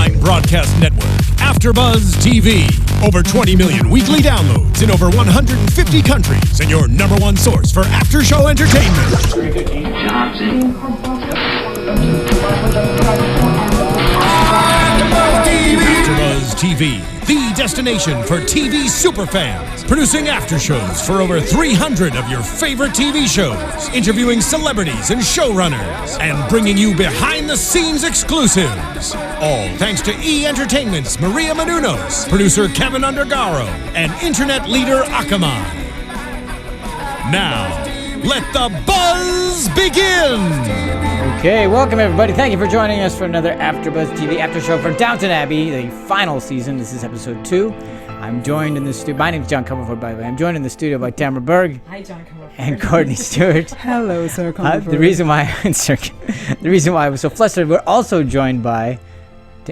online broadcast network, AFTERBUZZ TV. Over 20 million weekly downloads in over 150 countries, and your number one source for after-show entertainment. AFTERBUZZ TV, the destination for TV superfans. Producing aftershows for over 300 of your favorite TV shows. Interviewing celebrities and showrunners. And bringing you behind-the-scenes exclusives. All thanks to E! Entertainment's Maria Menounos, producer Kevin Undergaro, and internet leader Akamai. Now, let the buzz begin! Okay, welcome everybody. Thank you for joining us for another AfterBuzz TV after show for Downton Abbey, the final season. This is episode 2. I'm joined in the studio. My name is John Comerford, by the way. I'm joined in the studio by Tamara Berg. Hi, John Comerford. And Courtney Stewart. Hello, Sir Comerford. The reason why I was so flustered, we're also joined by,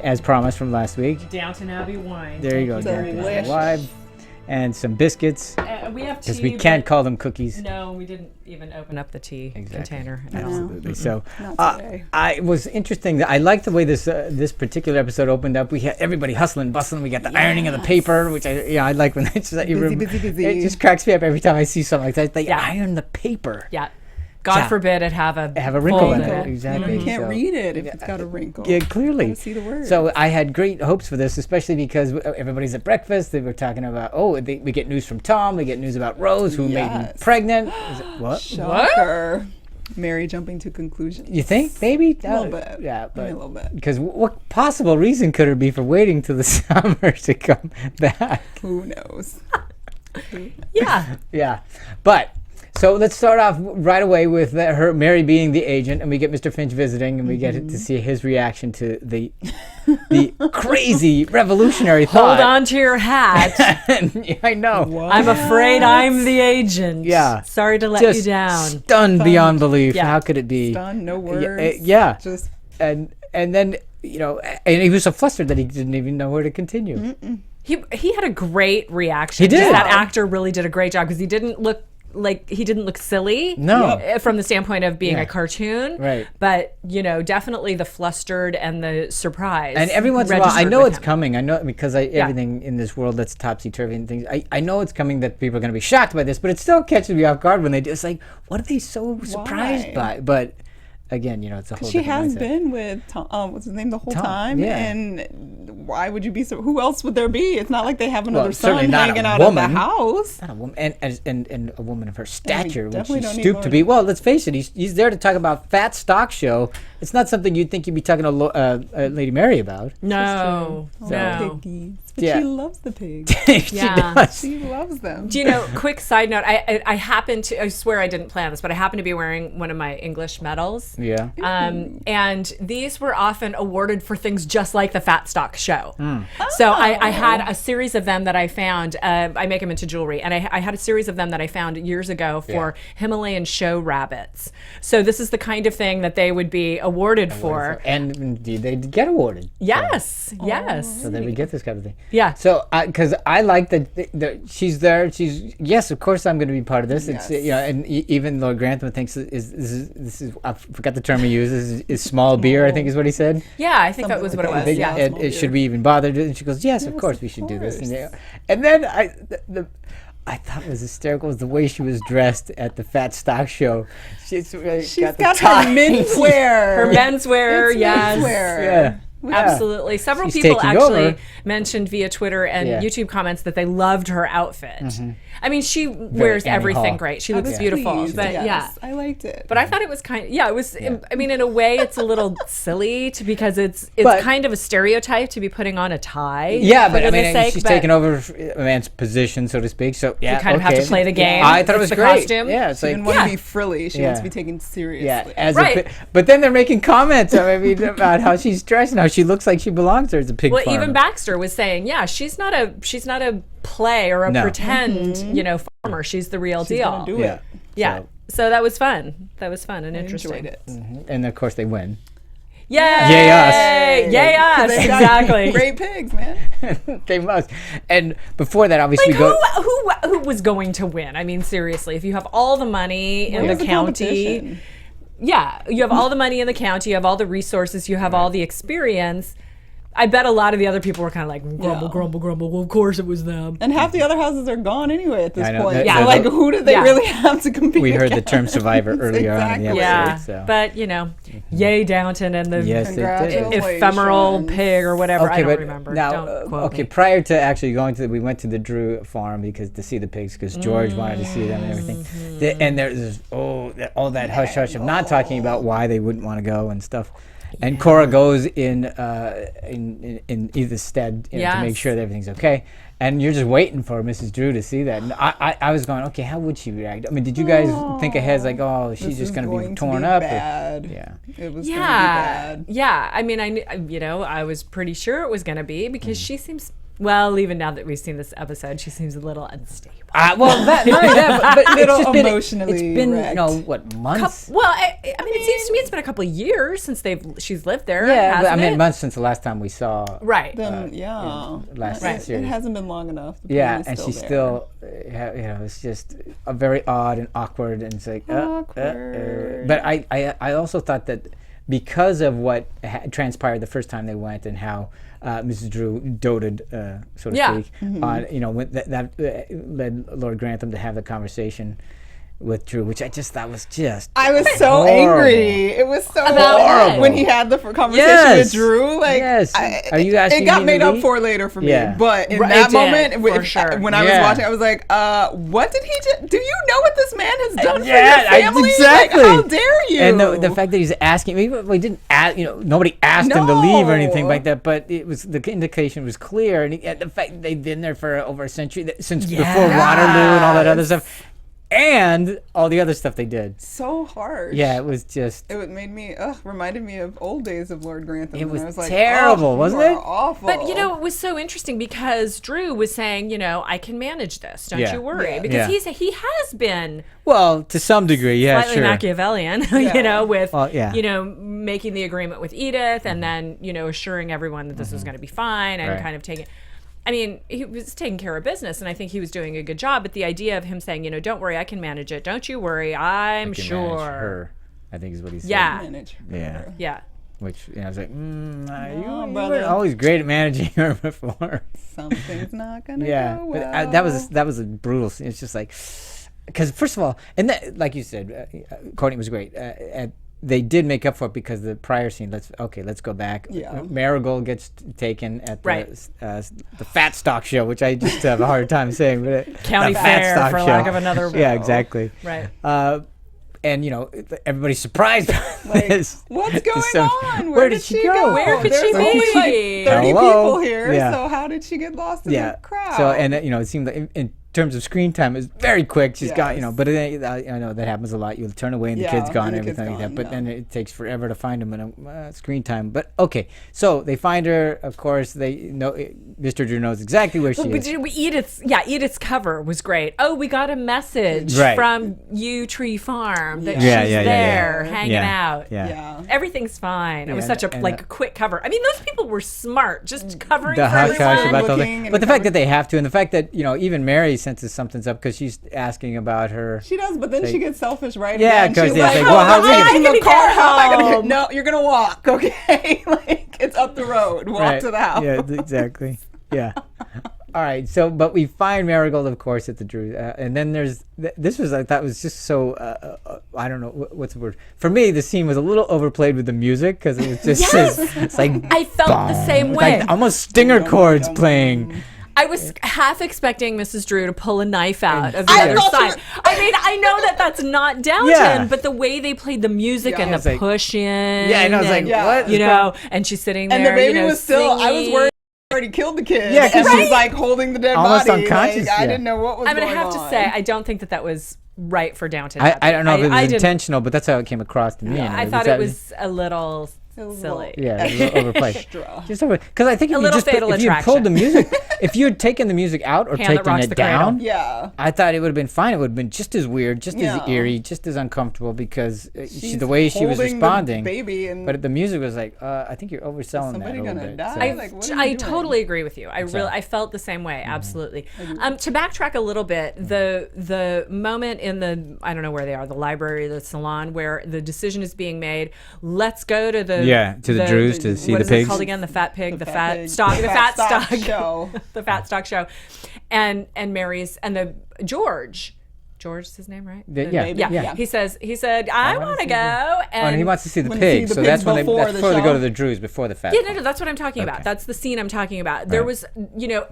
as promised from last week, Downton Abbey wine. There you go, Downton Abbey wine. And some biscuits. We have tea. Because we can't call them cookies. No, we didn't even open up the tea container. Absolutely. So, Not I was interesting. I like the way this particular episode opened up. We had everybody hustling, bustling. We got the ironing of the paper, which I like when it's just busy. It just cracks me up every time I see something like that. They iron the paper. Yeah. God forbid it have a wrinkle in it. it. Exactly. You can't read it if it's got a wrinkle. Yeah, clearly. You gotta see the words. So I had great hopes for this, especially because everybody's at breakfast. They were talking about, we get news from Tom. We get news about Rose, who made him pregnant. What? Shocker. Mary jumping to conclusions. You think? Maybe? A little bit. Yeah, but maybe a little bit. Because what possible reason could there be for waiting till the summer to come back? Who knows? Yeah. Yeah. But... So let's start off right away with Mary being the agent, and we get Mr. Finch visiting, and we get to see his reaction to the crazy revolutionary thought. Hold on to your hat. I know. What? I'm afraid I'm the agent. Yeah. Sorry to let Just you down. Stunned beyond belief. Yeah. How could it be? Stunned, no words. Yeah. Just and then and he was so flustered that he didn't even know where to continue. He had a great reaction. He did. That actor really did a great job because he didn't look silly. No. From the standpoint of being a cartoon. Right. But, definitely the flustered and the surprise. And every once in a while, I know it's him. coming. I know because everything in this world that's topsy-turvy and things, I know it's coming that people are going to be shocked by this, but it still catches me off guard when they do. It's like, what are they so surprised by? But again, it's a whole she different has mindset. been with Tom, what's his name, the whole time. yeah. And why would you be so? Who else would there be? It's not like they have another certainly son not hanging a out woman. of the house. Not a woman, and a woman of her stature, which definitely she don't need stooped to more. be. Well, let's face it, he's there to talk about fat stock show. It's not something you'd think you'd be talking to Lady Mary about. No. Piggies. But Yeah. she loves the pigs. She Yeah. does. She loves them. Do you know, quick side note, I happen to, I swear I didn't plan this, but I happen to be wearing one of my English medals. Yeah. And these were often awarded for things just like the Fat Stock Show. So I had a series of them that I found. I make them into jewelry. And I had a series of them that I found years ago for Himalayan show rabbits. So this is the kind of thing that they would be awarded for. And indeed, they did get awarded. Yes, yes. So then we get this kind of thing. Yeah. So, because I like that she's there. Yes, of course I'm going to be part of this. Yes. It's and even Lord Grantham thinks this is I forgot the term he used. Is small beer, I think is what he said. Yeah, I think that was what it was. They- Yeah. and should we even bother? And she goes, yes, of course we should do this. And then I thought it was hysterical was the way she was dressed at the Fat Stock Show. She's got her menswear. Her menswear, It's yes. menswear. Yeah. Absolutely. Several She's people taking actually over. mentioned via Twitter and Yeah. YouTube comments that they loved her outfit. I mean, she wears Annie everything Hall. great. She I looks was beautiful. pleased, But yes. I liked it. But I thought it was it was, I mean, in a way, it's a little silly because it's But- kind of a stereotype to be putting on a tie. Yeah, for but I mean, goodness sake, she's but taken over a man's position, so to speak. So yeah, you kind of have to play the game. I thought it It's was the great. costume. Yeah, it's she like didn't want to be frilly. She wants to be taken seriously. yeah, Right. but then they're making comments. I mean, about how she's dressed and how she looks like she belongs there as a pig Well, farmer. even Baxter was saying, yeah, she's not a play or a No. pretend, farmer. She's the real She's deal. gonna do yeah, it. Yeah. So that was fun. That was fun and I interesting. enjoyed it. and of course they win. Yay! Yay us. Yay us! They got Exactly. Great pigs, man. They must. And before that, obviously, Like who was going to win? I mean, seriously, if you have all the money in What the was county, competition? yeah, you have all the money in the county, you have all the resources, you have all the experience. I bet a lot of the other people were kind of like, grumble, grumble, grumble. Well, of course it was them. And half the other houses are gone anyway at this point. Yeah. So, like, who do they really have to compete We heard the against? term survivor earlier on in the episode. Yeah, So. but, you know, yay Downton and the Yes, it did. ephemeral pig or whatever. I don't but remember. Now, Don't quote me. prior to actually going we went to the Drew farm to see the pigs because George wanted to see them and everything. And there's all that hush hush of not talking about why they wouldn't want to go and stuff. And Cora goes in Edith's stead to make sure that everything's okay. And you're just waiting for Mrs. Drew to see that. And I was going, okay, how would she react? I mean, did you guys think ahead, like, oh, she's just going to be torn up? Bad. Yeah. It was going to be bad. Yeah. I mean, I was pretty sure it was going to be because she seems, well, even now that we've seen this episode, she seems a little unstable. Well, not only that, but it's just emotionally it's been, wrecked. what, months? I mean, it seems to me it's been a couple of years since she's lived there. Yeah, but I mean, it? months since the last time we saw. Right. Then, last series. It hasn't been long enough. The Yeah, pain is and she's there. still, it's just a very odd and awkward, and it's like, Awkward. But I also thought that because of what transpired the first time they went and how Mrs. Drew doted, so to speak, on when that led Lord Grantham to have the conversation with Drew, which I just thought was just I was so horrible. angry. It was so Horrible. when he had the conversation with Drew. Like, Are you asking it got me made to up leave? for later for me. Yeah. But in Right, that it did, moment, for sure. when I was watching, I was like, what did he do? Do you know what this man has done for your family? Exactly. Like, how dare you? And the fact that he's asking, we didn't ask, nobody asked him to leave or anything like that, but it was the indication was clear, and the fact that they've been there for over a century, since before Waterloo and all that other stuff. And all the other stuff they did. So harsh. Yeah, it was just. It made me, reminded me of old days of Lord Grantham. It was, I was like, terrible, wasn't it? Awful. But it was so interesting because Drew was saying, I can manage this. Don't you worry, Yeah. because he has been Well, to some degree, yeah, slightly sure. Machiavellian, with making the agreement with Edith and then assuring everyone that this was going to be fine and kind of taking. I mean, he was taking care of business, and I think he was doing a good job. But the idea of him saying, don't worry, I can manage it. Don't you worry, I'm sure. Manage her, I think is what he said. Yeah. Manage her. Yeah. Yeah. Which I was like, you brother. were always great at managing her before. Something's not gonna go well. But that was a brutal scene. It's just like, because first of all, and that, like you said, Courtney was great. They did make up for it because the prior scene. Let's go back. Yeah. Marigold gets taken at the Fat Stock Show, which I just have a hard time saying. But County the Fat Fair, Stock for Show. lack of another. Yeah, exactly. Right. And everybody's surprised by this. What's going on? Where did she go? Where could There's she only be? like 30 Hello? people here, Yeah. so how did she get lost in the crowd? So and it seemed like in terms of screen time, it's very quick. She's got Yes. but I know that happens a lot. You'll turn away and the kid's gone and and the kid's everything like that. gone, But then it takes forever to find him in screen time. But okay, so they find her. Of course, they know Mr. Drew knows exactly where she is. Edith's cover was great. Oh, we got a message from Yew Tree Farm that she's there hanging out. Yeah. Everything's fine. It was such a quick cover. I mean, those people were smart, just covering The for hush everyone. hush about the whole Looking thing. and But the fact covering- that they have to, and the fact that even Mary senses something's up because she's asking about her. She does, but then she gets selfish, right? Yeah, again. 'cause She's it's like, like, well, how am are we I gonna in the get car? How am I gonna home? get? No, you're gonna walk. Okay, like it's up the road. Walk to the house. Yeah, exactly. Yeah. All right. So, but we find Marigold, of course, at the Drew, and then there's this was I thought was just so I don't know what's the word for me. The scene was a little overplayed with the music because it was just it's like I felt the same way. like almost stinger chords playing. I was half expecting Mrs. Drew to pull a knife out of the I other thought side. I mean, I know that that's not Downton, Yeah. but the way they played the music and It's the like- push in. Yeah, and I was like, Yeah. what? And she's sitting there, And the baby was still. I was singing. worried. Already killed the kid. Yeah, 'cause and she's like holding the dead almost body. unconscious, Like, I yeah. didn't know what was I'm going gonna have on. to say, I don't think that was right for Downton. I don't know if it was didn't- intentional, but that's how it came across to me. I thought it was a little silly. Yeah, a little overplayed. Just over because I think if A you little just Fatal if you had pulled the Attraction. music, if you had taken the music out or Hand that taken rocks it the cradle. down, Yeah. I thought it would have been fine. It would have been just as weird, just Yeah. as eerie, just as uncomfortable because She's the way she was holding the responding. baby and But the music was like, I think you're overselling that a somebody little gonna bit. die? so- Like, what are you I doing? totally agree with you. I felt the same way. Absolutely. To backtrack a little bit, the moment in the I don't know where they are, the library, the salon, where the decision is being made. Let's go to the Yeah, to the Drews to see what the is pigs. it called again? The fat pig, the fat pig, stock, the fat stock show. the fat stock show, and Mary's and the George is his name, right? Yeah. He said I want to go, and he wants to see the When they see pigs. the So pigs that's when they before the go show. to the Drews before the fat. yeah, no, that's what I'm talking about. That's the scene I'm talking about. There was,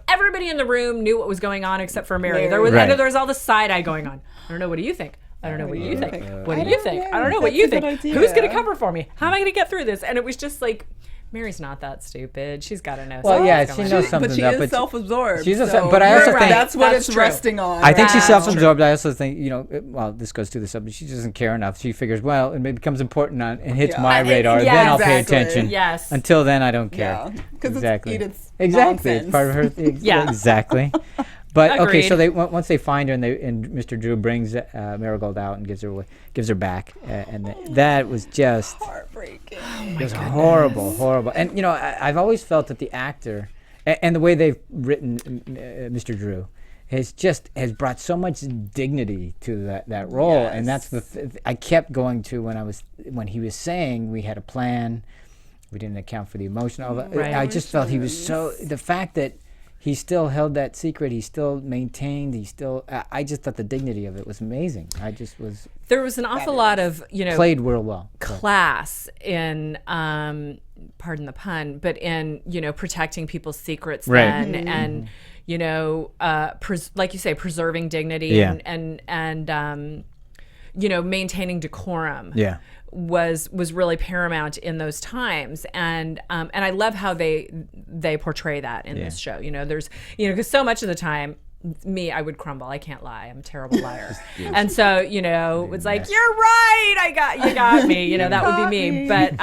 everybody in the room knew what was going on except for Mary. There was, Right. I know there was all the side eye going on. I don't know. What do you think? I don't know what you think. What do you think? know. I don't know what That's you a good think. idea. Who's going to cover for me? How am I going to get through this? And it was just like, Mary's not that stupid. She's got to know. Well, something yeah, that's she going knows on. something. But she is self-absorbed. She's a- so but I also you're think- that's what That's it's true. resting on. I think she's That's self-absorbed. I also think, well, this goes to the subject. She doesn't care enough. She figures, well, it becomes important and hits my radar. yeah, then I'll pay exactly. attention. Yes. Until then, I don't care. Yeah, because Exactly. it's Edith's Exactly. It's nonsense. part of her. Yeah. Exactly. But okay, so Agreed. once they find her and Mr. Drew brings Marigold out and gives her back, and that was just Heartbreaking. it was horrible. And I've always felt that the actor and the way they've written Mr. Drew has brought so much dignity to that role, and that's I kept going to when he was saying we had a plan, we didn't account for the emotion. All that. Right. I just felt he was the fact that he still held that secret. He still maintained. I just thought the dignity of it was amazing. There was an awful lot of Played real well. class in pardon the pun, but in protecting people's secrets Right. then, and like you say, preserving dignity Yeah. and maintaining decorum. Yeah. was really paramount in those times, and I love how they portray that in this show. There's because so much of the time, I would crumble. I can't lie. I'm a terrible liar. And so, it's like, you're right. You got me. That would be me. But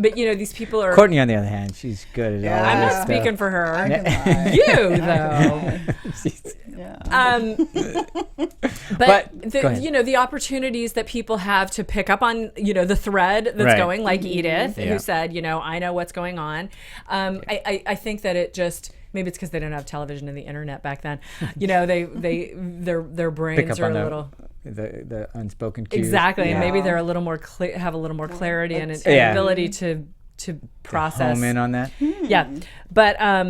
these people are. Courtney, on the other hand, she's good at all I'm that not stuff. speaking for her. I can lie. You though. Yeah. But go ahead. the opportunities that people have to pick up on, the thread that's Right. going, like Edith, Yeah. who said, I know what's going on. I think that it just, maybe it's because they didn't have television and the internet back then. Their brains Pick up are on a little. the unspoken cues. Exactly, and maybe Yeah. they're a little more have a little more clarity and an Yeah. ability to process. Home in on that. Yeah, but I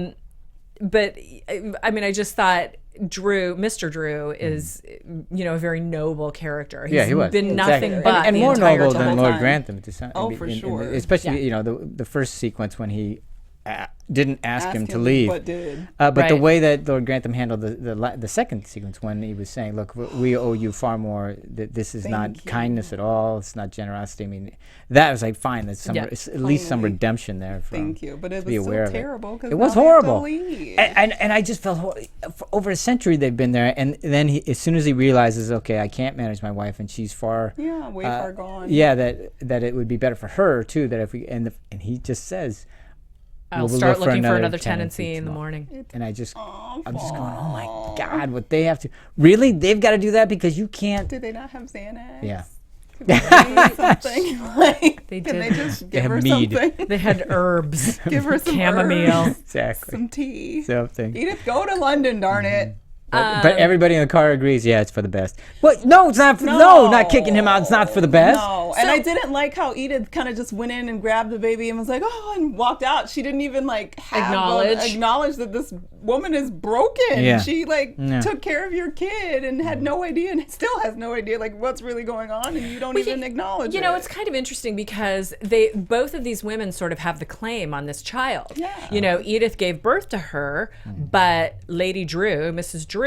mean, I just thought Mr. Drew is, a very noble character. He's He was. been Exactly. nothing but and the more entire noble time. than Lord time. Grantham. To some, Oh, for sure. Especially, Yeah. the first sequence when he didn't ask him to leave. But did. But the Right. way that Lord Grantham handled the second sequence when he was saying, "Look, we owe you far more. That this is not Thank you. kindness at all. It's not generosity." I mean, that was like fine. There's it's at least some Finally. redemption there. Thank you. But it be was aware so of it. terrible. 'Cause It was now they have to horrible. leave. And I just felt for over a century they've been there, and then as soon as he realizes, okay, I can't manage my wife, and she's far, Yeah, way far gone. Yeah, that it would be better for her too. That if we and he just says, I'll "We'll start look looking for another tenancy in the tomorrow." morning. And I'm just going, oh my God, what they have to really? They've got to do that because you can't. Did they not have Xanax? Yeah. Could they do something? Like, They can they did. just give have her mead. something? They had herbs, Give her some chamomile. herbs, Exactly. some tea. Something. Edith, go to London, darn it. But everybody in the car agrees, yeah, it's for the best. What? No, it's not. No, not kicking him out. It's not for the best. No, and I didn't like how Edith kind of just went in and grabbed the baby and was like, oh, and walked out. She didn't even acknowledge that this woman is broken. Yeah. She Yeah. took care of your kid and had no idea and still has no idea what's really going on, and you don't even acknowledge it. It's kind of interesting because both of these women sort of have the claim on this child. Yeah. Edith gave birth to her, but Lady Drew, Mrs. Drew,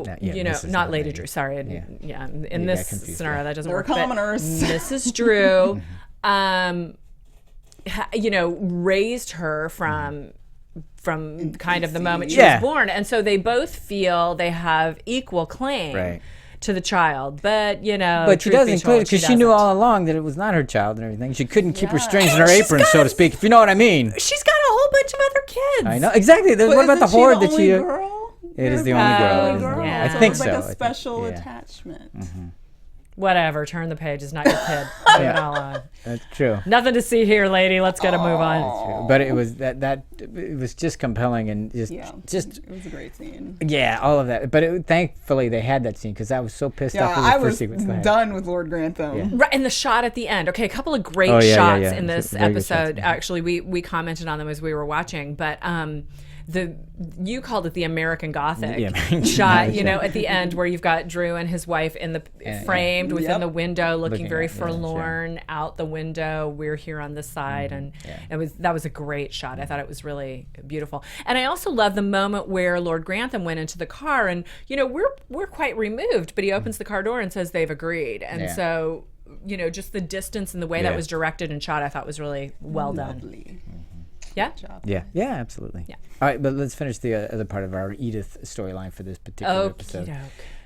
Mrs. not Lady Lady. Drew. Sorry, in got this confused scenario there. that doesn't They're work. but commoners. Mrs. Drew, raised her from kind of the moment she Yeah. was born, and so they both feel they have equal claim. Right. To the child, but But she truth be doesn't, told, because she knew all along that it was not her child and everything. She couldn't keep her strings in her And she's apron, so got- to speak, if you know what I mean. She's got a whole bunch of other kids. I know exactly. But What about the isn't horde the that she? only girl? It is the Oh, only yeah. girl. Yeah. I So think it's so. like I a think- special yeah. attachment. whatever, turn the page. It's not your kid. Leave it all on. That's true. Nothing to see here, lady. Let's get a move on. But it was it was just compelling and just it was a great scene. Yeah, all of that. But thankfully they had that scene because I was so pissed off with the first sequence. I was done with Lord Grantham. Yeah. Right, and the shot at the end. Okay, a couple of great shots in this episode. Actually, we commented on them as we were watching, but you called it the American Gothic shot, you know, at the end where you've got Drew and his wife in the framed within the window, looking very forlorn out the window. We're here on this side, and that was a great shot. I thought it was really beautiful, and I also love the moment where Lord Grantham went into the car, and you know we're quite removed, but he opens the car door and says they've agreed, and so you know just the distance and the way that was directed and shot, I thought was really well done. Yeah? Yeah, absolutely. Yeah. All right, but let's finish the other part of our Edith storyline for this particular episode.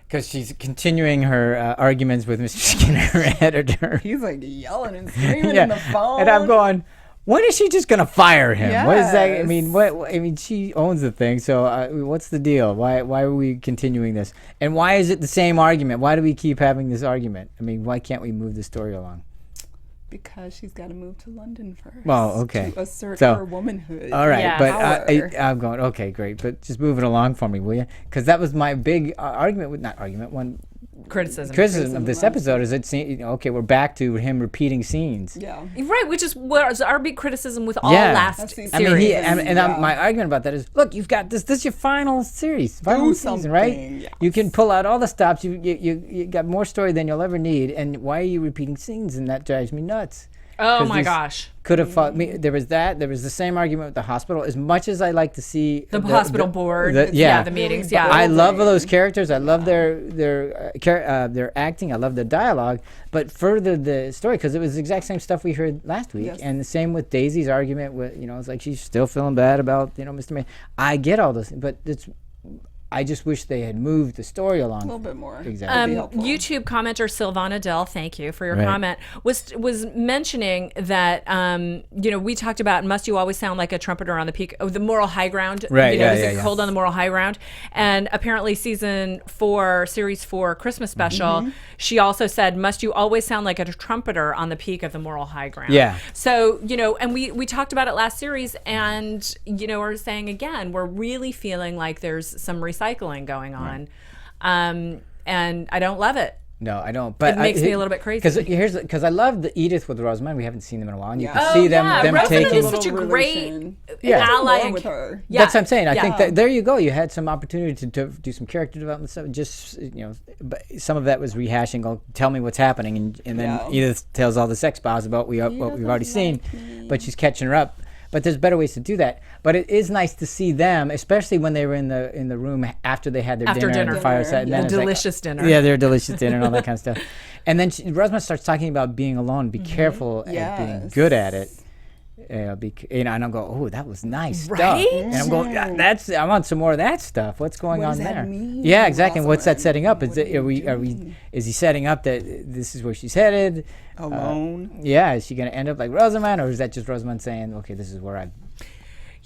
Because she's continuing her arguments with Mr. Skinner, her editor. He's like yelling and screaming in the phone. And I'm going, when is she just going to fire him? Yes. What is that? I mean, she owns the thing, so what's the deal? Why are we continuing this? And why is it the same argument? Why do we keep having this argument? I mean, why can't we move the story along? Because she's got to move to London first. Well, okay. To assert her womanhood. All right, but I'm going, okay, great. But just move it along for me, will you? Because that was my big criticism of this episode is okay, we're back to him repeating scenes. Yeah. Right, which is was our big criticism with all last series. I mean, my argument about that is, look, you've got this is your final series, final season, right? Yes. You can pull out all the stops. You got more story than you'll ever need, and why are you repeating scenes? And that drives me nuts. Oh my gosh. Could have fought me. There was the same argument with the hospital. As much as I like to see the hospital board, the meetings, I love those characters. I love their acting. I love the dialogue. But further the story, because it was the exact same stuff we heard last week, and the same with Daisy's argument. With it's like she's still feeling bad about Mr. May. I get all this, but I just wish they had moved the story along a little bit more. Exactly. YouTube commenter Sylvana Dell, thank you for your comment, was mentioning that we talked about must you always sound like a trumpeter on the peak of the moral high ground. Right. Is it cold on the moral high ground? And apparently series 4 Christmas special, she also said must you always sound like a trumpeter on the peak of the moral high ground. Yeah. So and we talked about it last series, and we're saying again we're really feeling like there's some recycling going on, and I don't love it. No, I don't. But it makes me a little bit crazy. Because I love the Edith with Rosamund. We haven't seen them in a while. And you can see them taking. Is such a great ally with her. Yeah. That's what I'm saying. I think that there you go. You had some opportunity to do some character development stuff. Just but some of that was rehashing. Go tell me what's happening, and then Edith tells all the sex bombs about what we've already seen, but she's catching her up. But there's better ways to do that. But it is nice to see them, especially when they were in the room after they had their dinner and the fireside. Yeah, delicious dinner. Yeah, their delicious dinner and all that kind of stuff. And then Rosamund starts talking about being alone. Be careful at being good at it. And I'm going, oh, that was nice stuff. And I'm going, I want some more of that stuff. What's going on there? Yeah, exactly. And what's that setting up? Is he setting up that this is where she's headed? Alone. Is she going to end up like Rosamund, or is that just Rosamund saying, okay, this is where I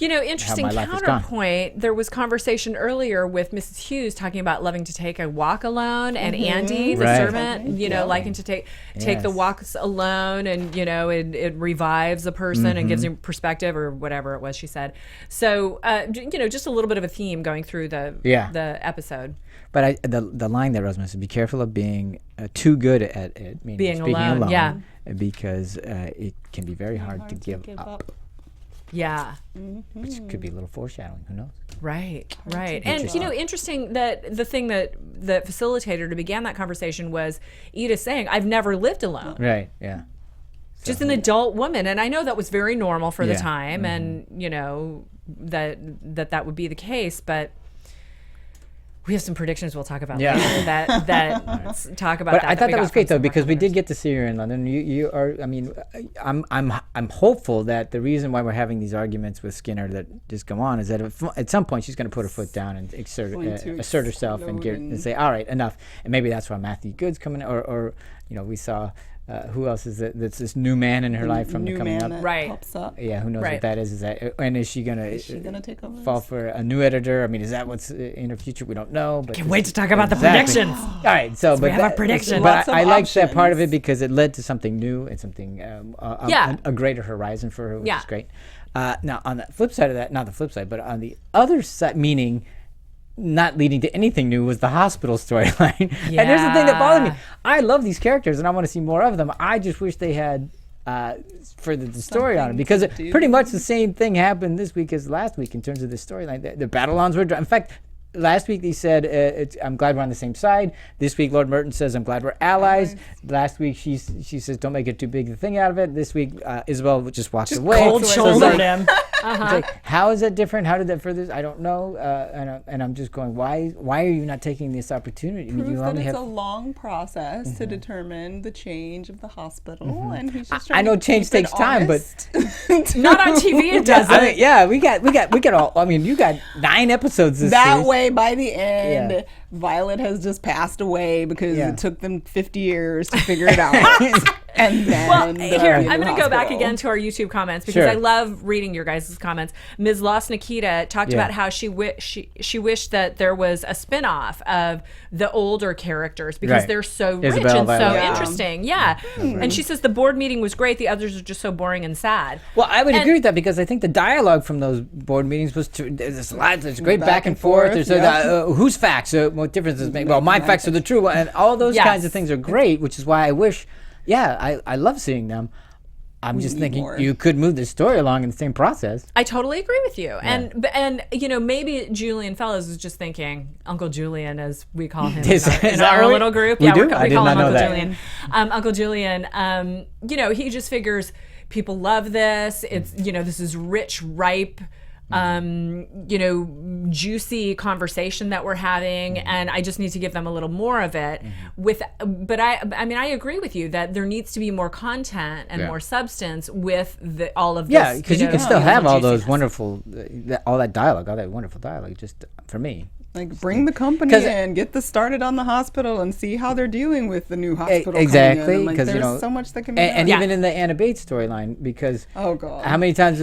interesting counterpoint. There was conversation earlier with Mrs. Hughes talking about loving to take a walk alone, and Andy, the servant, liking to take the walks alone, and it revives a person and gives him perspective or whatever it was she said. So just a little bit of a theme going through the episode. But the line that Rosamund said, be careful of being too good at it, meaning being speaking alone, because it can be very hard to give up. Yeah. Which could be a little foreshadowing. Who knows? Right. And, interesting that the thing that the facilitator to began that conversation was Edith saying, I've never lived alone. Right, yeah. Just an adult woman. And I know that was very normal for the time, and, that would be the case, but we have some predictions we'll talk about later that talk about but that. I thought that was great though, because we did get to see her in London. You are, I mean, I'm hopeful that the reason why we're having these arguments with Skinner that just go on is that at some point she's going to put her foot down and assert herself and say, all right, enough. And maybe that's why Matthew Good's coming, or we saw who else is it? That's this new man in her life from the coming up. Right. Pops up. Yeah, who knows what that is? Is that and is she gonna take over? fall for a new editor? I mean, is that what's in her future? We don't know. But Can't wait to talk about the predictions. All right, so we have a prediction. But I liked that part of it because it led to something new and something a greater horizon for her, which is great. Now on the flip side of that, not the flip side, but on the other side, meaning not leading to anything new, was the hospital storyline. Yeah. And here's the thing that bothered me. I love these characters and I want to see more of them. I just wish they had further the story on it, because pretty much the same thing happened this week as last week in terms of the storyline. The battle-ons were in fact, last week they said, I'm glad we're on the same side. This week Lord Merton says, I'm glad we're allies. Last week she says, don't make it too big a thing out of it. This week Isabel just walks away. Cold shouldered him. It's like, how is that different? How did that further? I don't know. And I'm just going, why are you not taking this opportunity? I mean, you only it's have a long process to determine the change of the hospital, and he's just trying I know to change keep it takes time, but Not on TV, it doesn't. I mean, yeah, we got all. I mean, you got 9 episodes this that series. way by the end, Violet has just passed away because it took them 50 years to figure it out. And then here, I'm going to go back again to our YouTube comments because Sure. I love reading your guys' comments. Ms. Lost Nikita talked about how she wished that there was a spin-off of the older characters because they're so rich Isabel, and Violet. so interesting. Yeah. And she says the board meeting was great. The others are just so boring and sad. Well, I would agree with that because I think the dialogue from those board meetings was there's lots. There's great back and forth. There's whose facts? What differences make? Well, my facts are the true one, and all those kinds of things are great. Which is why I wish. Yeah, I love seeing them. I'm just thinking you could move the story along in the same process. I totally agree with you. And you know, maybe Julian Fellows is just thinking, Uncle Julian, as we call him in our little group. We do? We I did call not him know Uncle that. Julian. Uncle Julian, you know, he just figures people love this. It's, you know, this is rich, ripe, you know, juicy conversation that we're having, and I just need to give them a little more of it. But I mean, I agree with you that there needs to be more content and more substance with all of this. Yeah, because you can still have all those juiciness. wonderful, all that dialogue, all that wonderful dialogue. Just for me, like bring the company in, get this started on the hospital, and see how they're dealing with the new hospital. Exactly, because you know, there's so much that can be and done. even in the Anna Bates storyline, because Oh God, how many times?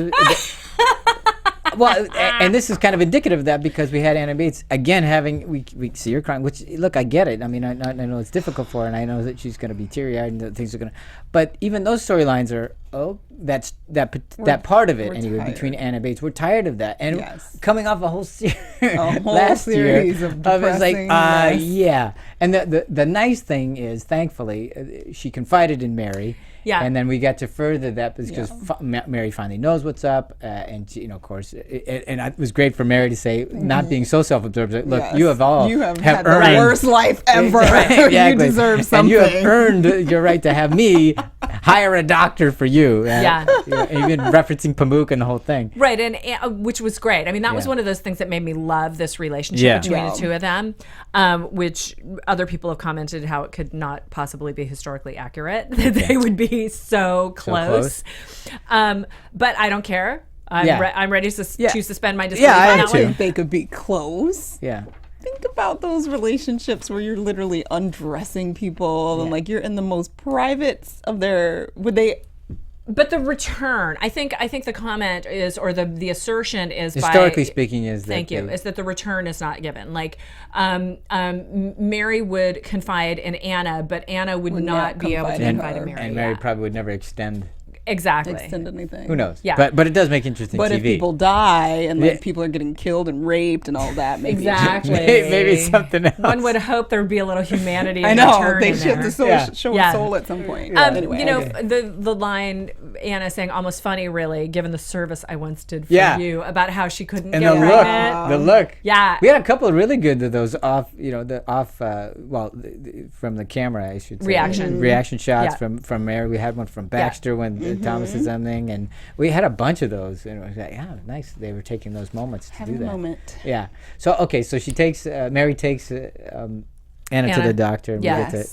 Well, and this is kind of indicative of that because we had Anna Bates again having we see her crying. Which look, I get it. I mean, I know it's difficult for her, and I know that she's going to be teary-eyed and that things are going to. But even those storylines are that part of it anyway. tired. Between Anna Bates, we're tired of that, and Yes. coming off a whole series last series of it's like depressing mess. yeah. And the nice thing is, thankfully, she confided in Mary. Yeah. And then we got to further that because Mary finally knows what's up, and she, you know, of course, it was great for Mary to say, not being so self-absorbed. Look, Yes. you have had earned the worst life ever. Exactly. You deserve something. And you have earned your right to have me hire a doctor for you. Yeah. Even referencing Pamuk and the whole thing. Right, and which was great. I mean, that was one of those things that made me love this relationship between the two of them, which other people have commented how it could not possibly be historically accurate, that they would be so close. But I don't care. I'm ready to suspend my disbelief. I am I too. think they could be close. Yeah. Think about those relationships where you're literally undressing people and like you're in the most private of their. Would they? But the return, I think the comment is, or the assertion is, historically speaking, is that is that the return is not given. Like, Mary would confide in Anna, but Anna would not be able to confide in Mary. And Mary probably would never extend anything. Who knows? Yeah. But it does make interesting But TV. if people die and like people are getting killed and raped and all that, maybe maybe it's something else. One would hope there would be a little humanity. I know return they in should have there. to show a soul at some point. Anyway, you know, the line Anna saying, almost funny, really, given the service I once did for you, about how she couldn't and get the pregnant. look, the look. Yeah. We had a couple of really good of those off, from the camera, I should say. Reaction shots from Mary. We had one from Baxter when Thomas is on there. And we had a bunch of those, and it was like, nice. They were taking those moments to do that. Moment. Yeah. So so she takes Mary takes Anna to the doctor, and we get to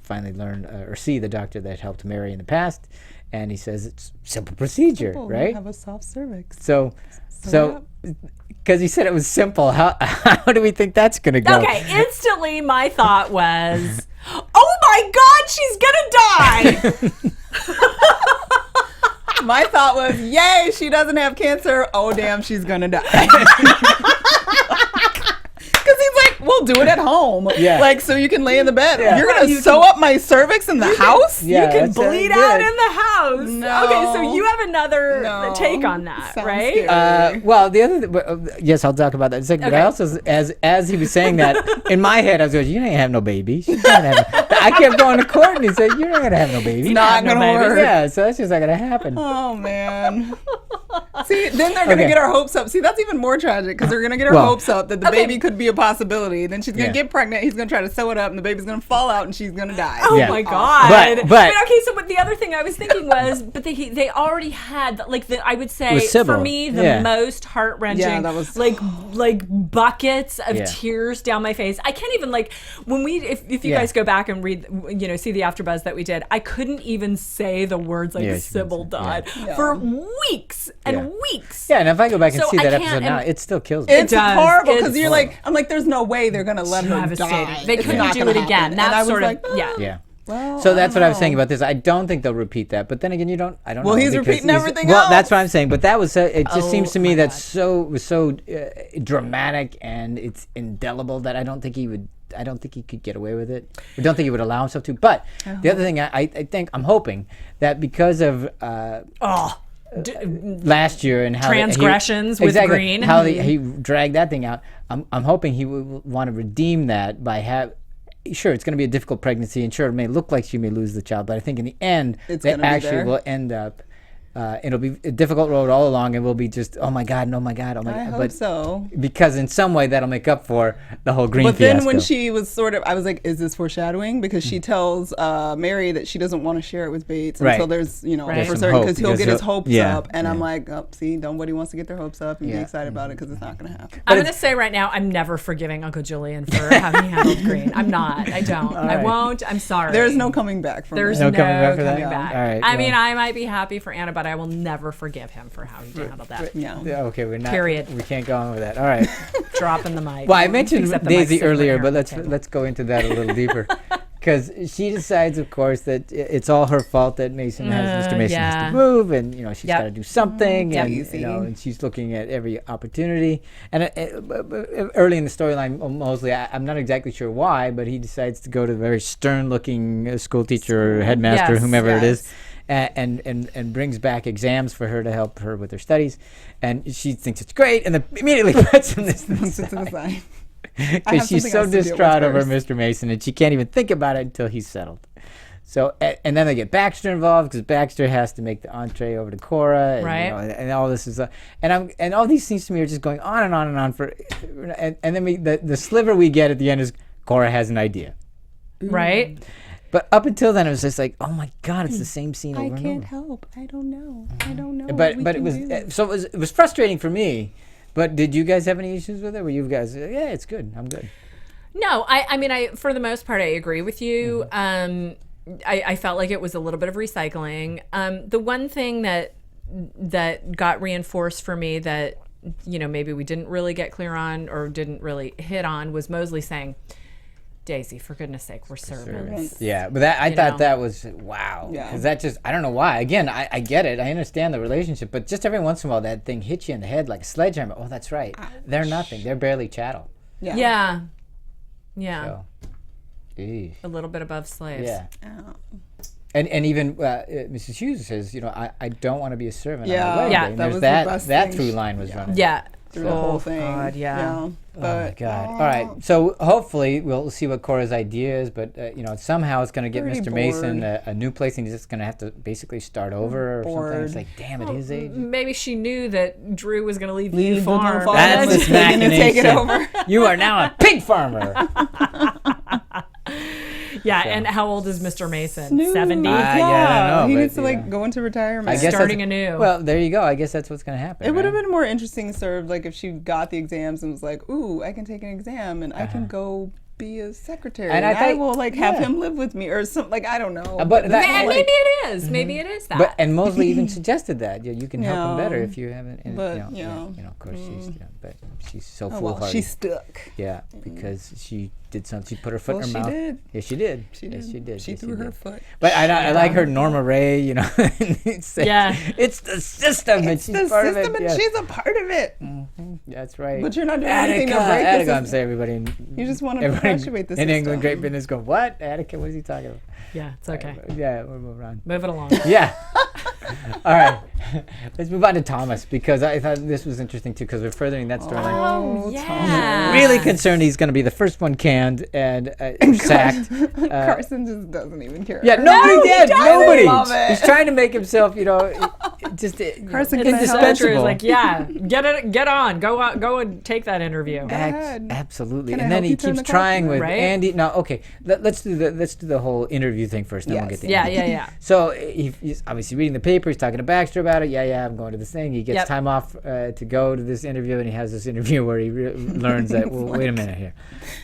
finally learn or see the doctor that helped Mary in the past, and he says it's simple procedure, right? You have a soft cervix. So because he said it was simple, how do we think that's going to go? Okay, instantly my thought was, oh my my God, she's gonna die. My thought was, yay, she doesn't have cancer. Oh, damn, she's gonna die. Because he's like, we'll do it at home. Yeah. Like, so you can lay in the bed. Yeah. You're going to sew up my cervix in the house? Yeah, You can that's bleed good. out in the house. No. Okay, so you have another No. take on that, Sounds right? scary. Well, the other yes, I'll talk about that in a second. But I also, as he was saying that, in my head, I was going, "You ain't have no baby." She's not having. I kept going to Courtney and said, "You're not gonna have no baby." It's not no going to baby. work. Yeah, so that's just not gonna happen. Oh, man. See, then they're going to Okay. get our hopes up. See, that's even more tragic because they're going to get our Well, hopes up that the baby could be a possibility. Then she's going to Yeah. get pregnant. He's going to try to sew it up and the baby's going to fall out and she's going to die. Oh Yeah. my God! But- okay, so but the other thing I was thinking was, but they already had I would say With Sybil. for me the Yeah. most heart wrenching, Yeah, that was- like buckets of Yeah. tears down my face. I can't even when we if you Yeah. guys go back and read see the AfterBuzz that we did, I couldn't even say the words like Yeah, she Sybil didn't say- died yeah. for weeks and Yeah. weeks. Yeah, and if I go back and So see I that can't- episode now, and- it still kills me. It's does. horrible because It's you're horrible. like, I'm like, there's no way they're gonna let her Devastating. die. They It's couldn't not do gonna it again. happen. And That's I was sort of like, oh. yeah. Yeah. Well, So that's what I was saying know. about this. I don't think they'll repeat that. But then again, I don't know. Well, he's because repeating everything Well, that's else. what I'm saying. But that was it just Oh, seems to my me God. was so dramatic and it's indelible that I don't think he could get away with it. I don't think he would allow himself to. But the other thing I think I'm hoping that because of last year and how Transgressions with Green. how he dragged that thing out. I'm hoping he will want to redeem that by sure, it's going to be a difficult pregnancy, and sure, it may look like she may lose the child, but I think in the end, It's they gonna be actually there. will end up. It'll be a difficult road all along, and we'll be just, oh my God, oh my God, oh my I God. hope But so. because in some way that'll make up for the whole Green But then fiasco. when she was I was like, is this foreshadowing? Because she tells Mary that she doesn't want to share it with Bates Right. until there's, Right. for some certain, hope, because he'll because get his he'll- hopes yeah, up. And I'm yeah. like, oh, see, nobody wants to get their hopes up and be Yeah. excited about it because it's not going to happen. I'm going to say right now, I'm never forgiving Uncle Julian for how he handled Green. I'm not. I don't. I right. won't. I'm sorry. There's no coming back from There's it. no No coming back for that? coming back. All right, I mean, well. I might be happy for Anna, but I will never forgive him for how he handled that. Yeah. Yeah, okay, we're not. Period. We can't go on with that. All right. Dropping the mic. Well, I mentioned Except the mic's Daisy sitting right earlier, here but on the table. let's go into that a little deeper. Because she decides, of course, that it's all her fault that Mr. Mason has yeah. to move, and she's Yep. got to do something, and Daisy. and she's looking at every opportunity. And early in the storyline, Mosley, I'm not exactly sure why, but he decides to go to the very stern-looking school teacher or headmaster, Yes, whomever it is. yes. And brings back exams for her to help her with her studies, and she thinks it's great, and then immediately puts him this Puts it to the side. because she's something so else to deal with distraught over first. Mr. Mason, and she can't even think about it until he's settled. So and then they get Baxter involved because Baxter has to make the entree over to Cora, and, Right. and all this is and all these things to me are just going on and on and on for, and then the sliver we get at the end is Cora has an idea. Right? But up until then, it was just like, oh my God, it's the same scene over I and can't over. help. I don't know. I don't know. But We it can was do this. so it was frustrating for me. But did you guys have any issues with it? Were you guys yeah, it's good. I'm good. No, I mean, for the most part, I agree with you. I felt like it was a little bit of recycling. The one thing that got reinforced for me that, maybe we didn't really get clear on or didn't really hit on was Mosley saying, Daisy, for goodness sake, we're servants. Yeah, but I You thought know. that was wow. Yeah. Because that just, I don't know why. Again, I get it. I understand the relationship. But just every once in a while, that thing hits you in the head like a sledgehammer. Oh, that's right. They're nothing. They're barely chattel. Yeah. So, eesh. A little bit above slaves. Yeah. Oh. And even Mrs. Hughes says, I don't want to be a servant. Yeah. on my wedding Yeah. day. And That there's was the that best that thing. through line was running. Yeah. Through the whole thing. God, yeah. Oh my But, God! All right, so hopefully we'll see what Cora's idea is, but somehow it's going to get Pretty Mr. Mason bored. a new place, and he's just going to have to basically start over or something. It's Bored. like, damn, at his age. Maybe she knew that Drew was going to leave Leave the the farm. farm. That's was his taking to take it machination. over. You are now a pig farmer. Yeah, and how old is Mr. Mason? Snooze. 70? yeah, I don't know, He but, needs to go into retirement. I guess Starting that's- anew. Well, there you go. I guess that's what's going to happen. It would have right? been more interesting served if she got the exams and was like, ooh, I can take an exam and I can go be his secretary. And And I I think- will like have yeah. him live with me or something. Like, I don't know. But that- And like- maybe it is. Maybe it is that. But and Mosley even suggested that you can help him Yeah. better if you haven't. And, But, of course she's so oh, foolhardy. well, she's stuck. Yeah, because she did something. She put her foot Well, in her she mouth. did. Yeah, she did. She Yes, did. she did. She Yes, threw her did. foot. But I like her Norma Ray. It's it's the system, and It's she's the part system, of it. and yes. she's a part of it. That's right. But you're not doing anything to break the Attica, system. say everybody. You just want to everybody perpetuate the in system. England, Great Britain is going, what? Attica, what is he talking about? yeah, it's okay. Yeah, we're moving on. Move it along. Yeah. All right. Let's move on to Thomas, because I thought this was interesting too, because we're furthering that storyline. Oh, yeah. Really concerned he's going to be the first one canned and sacked. Carson just doesn't even care. Yeah, nobody did. Nobody. Love it. He's trying to make himself, just Carson It's gets the the culture indispensable. is like, yeah, get on, go and take that interview. ahead. Absolutely. Can I And then help he you turn keeps the trying clock? with Right? Andy. No, okay. Let's do the whole interview thing first, then we'll get Yes. to Yeah, Andy. yeah. So he's obviously reading the paper. He's talking to Baxter about it. Yeah, I'm going to this thing. He gets Yep. time off to go to this interview, and he has this interview where he learns that. Well, wait a minute here.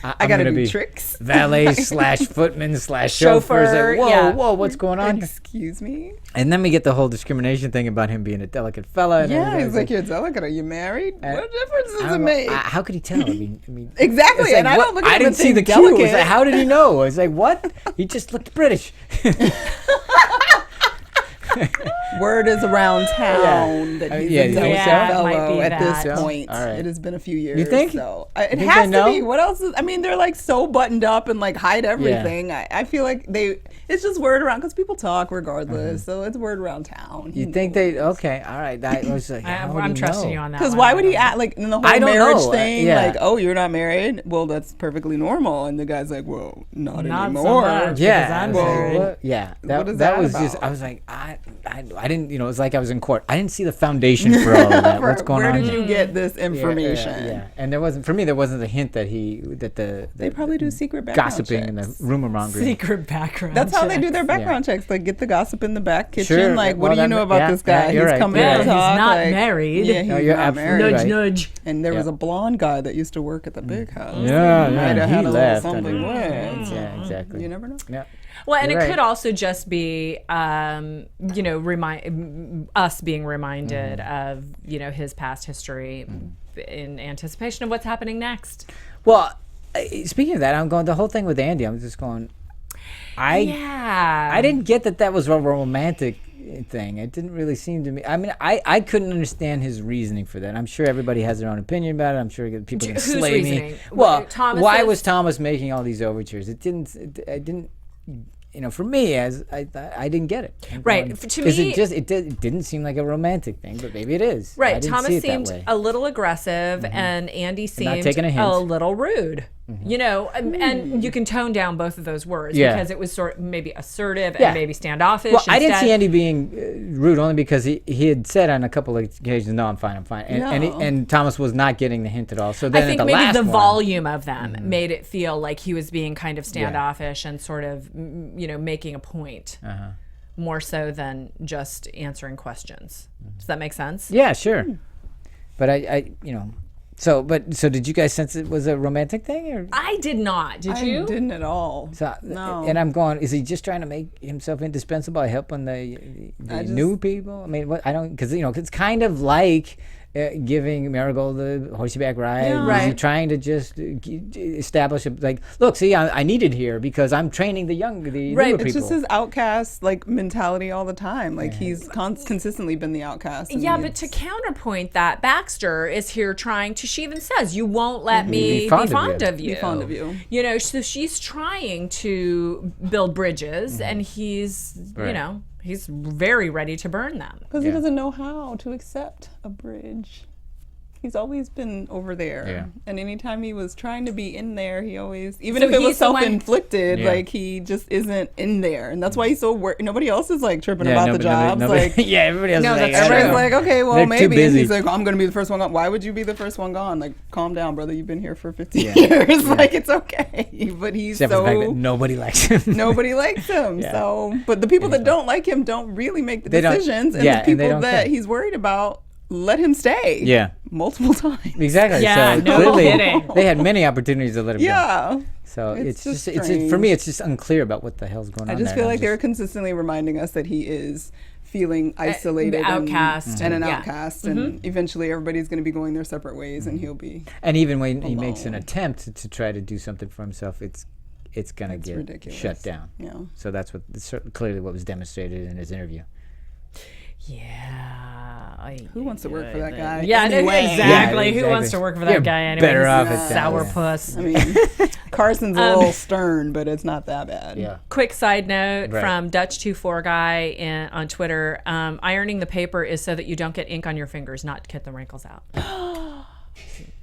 I got to gonna do be tricks. valet slash footman slash Chauffeur, chauffeur. It's like, yeah. whoa, what's going on? Excuse me? And then we get the whole discrimination thing about him being a delicate fella. And Yeah, everything. he's like, you're delicate. Are you married? And What difference I does don't it know, make? how could he tell? I mean, Exactly, it's and I what- don't look at I him didn't and see the think cue. It was delicate. like, how did he know? I was like, what? He just looked British. Word is around town that he's yeah, a you think delicate so? Yeah, it might fellow be at that. this point. All right. It has been a few years. think? So it think has they to be. know? What else is? I mean, they're like so buttoned up and like hide everything. I feel like it's just word around because people talk regardless. So it's word around town. You think they? Okay, all right. I was like, how would I'm he trusting know? you on that. Because one. why would he act like in the whole I don't marriage know. thing? Yeah. Like, oh, you're not married? Well, that's perfectly normal. And the guy's like, well, not Not so anymore. much. Yeah, Because I'm I was like, married. what? Yeah. What is that that was just. about? I was like, I didn't. It was like I was in court. I didn't see the foundation for all of that. What's going Where on? did here? you get this Yeah, information? Yeah, and there wasn't a hint that They probably do secret background gossiping and the checks. rumor mongering. secret background? That's how they do check. their background checks. Like, get the gossip in the back kitchen. Sure. Like, what Well, do you that know ma- about yeah, this guy? yeah, you're He's right. coming Yeah, to he's talk. not like, married. Yeah, he's No, you're not absolutely married. Nudge, right. nudge. And there was Yeah. a blonde guy that used to work at the big house. Yeah, Might have yeah, had he a left. little something under- with. Yeah, exactly. You never know. Yeah. Well, and You're it right. could also just be, us being reminded of, his past history in anticipation of what's happening next. Well, speaking of that, I'm going the whole thing with Andy. I'm just going. Yeah. I didn't get that was a romantic thing. It didn't really seem to me. I mean, I couldn't understand his reasoning for that. I'm sure everybody has their own opinion about it. I'm sure people can Whose slay me. reasoning? Well, Thomas's? why was Thomas making all these overtures? It didn't. For me, I didn't get it. I'm Right. going, To is me- it didn't seem like a romantic thing, but maybe it is. I Right. didn't Thomas see it that seemed way. a little aggressive, and Andy seemed taking a hint. little rude. And you can tone down both of those words Yeah. because it was sort of maybe assertive Yeah. and maybe standoffish. Well, I didn't instead. see Andy being rude only because he had said on a couple of occasions, "No, I'm fine, I'm fine," and Thomas was not getting the hint at all. So then I think at the maybe last the one, volume of them made it feel like he was being kind of standoffish and sort of, making a point more so than just answering questions. Does that make sense? Yeah, sure. But So did you guys sense it was a romantic thing, or? I did not. Did I you? didn't at all. So, No. And I'm going. Is he just trying to make himself indispensable by helping the new people? I mean, I don't, because it's kind of like giving Marigold the horseback ride. Yeah. Is he Right. trying to just establish look, see, I need it here because I'm training the newer people. It's just his outcast mentality all the time. Like he's consistently been the outcast. and Yeah, he- but to counterpoint that, Baxter is here trying to, she even says, you won't let me Be be fond fond of of you. you. Be fond of you. So she's trying to build bridges, and he's, Right. he's very ready to burn them. Because Yeah. he doesn't know how to accept a bridge. He's always been over there. Yeah. And anytime he was trying to be in there, he always, even So if it was he's the one- self-inflicted, Yeah. he just isn't in there. And that's why he's so worried. Nobody else is tripping Yeah, about the nobody- jobs. nobody- yeah, everybody else. No, is that's like, true. Everybody's like, okay, well, They're too maybe. And busy. he's like, I'm going to be the first one gone. Why would you be the first one gone? Calm down, brother. You've been here for 50 years. It's okay. But he's Except for the fact that so... nobody likes him. Nobody likes him. Yeah. So, but the people that don't like him don't really make the They don't- decisions. And yeah, the and they people don't that care. he's worried about let him stay. Yeah. Multiple times. Exactly. Yeah, so no clearly kidding. they had many opportunities to let him go. Yeah. So it's just strange. for me, it's just unclear about what the hell's going on. I just there. feel like they're consistently reminding us that he is feeling isolated, outcast, and an yeah. outcast, and eventually everybody's going to be going their separate ways, and he'll be. And even when he makes an alone. attempt to try to do something for himself, it's going to get ridiculous. shut down. Yeah. So that's clearly what was demonstrated in his interview. Yeah. Who wants to work for that guy? Yeah, anyway? exactly. Yeah, Who exactly. wants to work for that You're guy anyway? better off This at is that, sour yeah. puss. I mean, Carson's a little stern, but it's not that bad. Yeah. Quick side note Right. from Dutch24 guy on Twitter: ironing the paper is so that you don't get ink on your fingers, not to get the wrinkles out.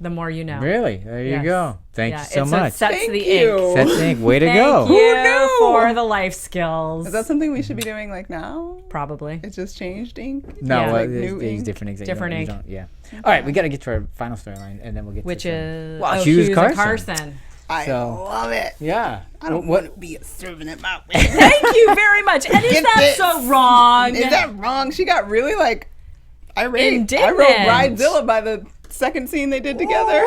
The more you know. Really? There you Yes. go. Thank you so It much. sets Thank the you. ink. That's the ink. Way to Thank go. you for the life skills. Is that something we should be doing like now? Probably? It just changed ink? No, Yeah. well, Like there's new ink? different inks. that you Different don't- you ink. don't- Yeah. All right, we got to get to our final storyline, and then we'll get Which to is Hughes Hughes Carson. and Carson. I So- love it. Yeah. I don't what? want to be a servant at my wedding. Thank you very much. And is Get that this. so wrong? Is that wrong? She got really Indignant. I wrote Bridezilla by the second scene they did together.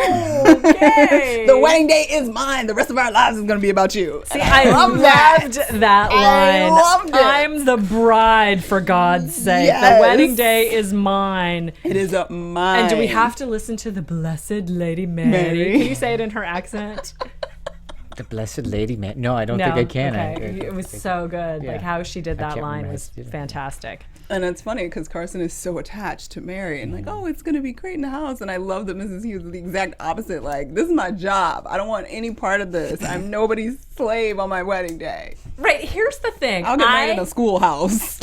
Okay. The wedding day is mine. The rest of our lives is going to be about you. See, I loved that I line. loved it. I'm the bride, for God's sake. Yes. The wedding day is mine. It is a mine. And do we have to listen to the Blessed Lady Mary? Mary. Can you say it in her accent? The Blessed Lady, man. No, I don't think I can. Okay. It was so good. Yeah. Like how she did that can't line remember was how she did it. fantastic. And it's funny because Carson is so attached to Mary and like, oh, it's going to be great in the house. And I love that Mrs. Hughes is the exact opposite. Like, this is my job. I don't want any part of this. I'm nobody's slave on my wedding day. Right. Here's the thing. I'll get married in a schoolhouse.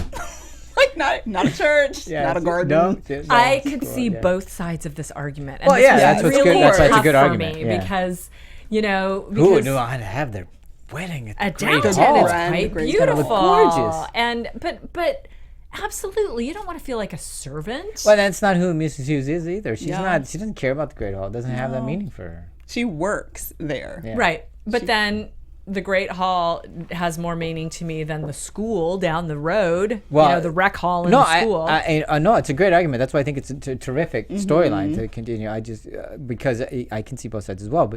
Like, not a church, not a garden. No, I could cool, see yeah. both sides of this argument. And Well, this yeah, was that's what's really good. That's why it's a tough good for argument, me yeah. because, you know, Who would because know how to have their wedding at at the Great Downton Hall? it's Grand, quite great beautiful, gorgeous. and but absolutely, you don't want to feel like a servant. Well, that's not who Mrs. Hughes is either. She's Yeah. not. She doesn't care about the Great Hall. It doesn't have that meaning for her. She works there. Yeah. Right, but then the Great Hall has more meaning to me than the school down the road. Well, you know, the rec hall in No, the school. no, it's a great argument. That's why I think it's a terrific storyline to continue. I just because I can see both sides as well,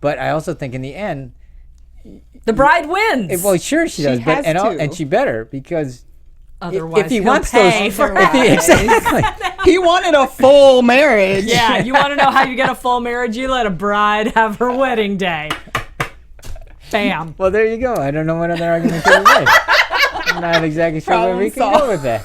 but I also think in the end, the bride wins. well, sure she does, but has to. and she better because Otherwise, if he he'll wants pay those, for if he, exactly. He wanted a full marriage. Yeah, you want to know how you get a full marriage? You let a bride have her wedding day. Bam. Well, there you go. I don't know what other argument there is. I'm not exactly sure where we can Problem go with that.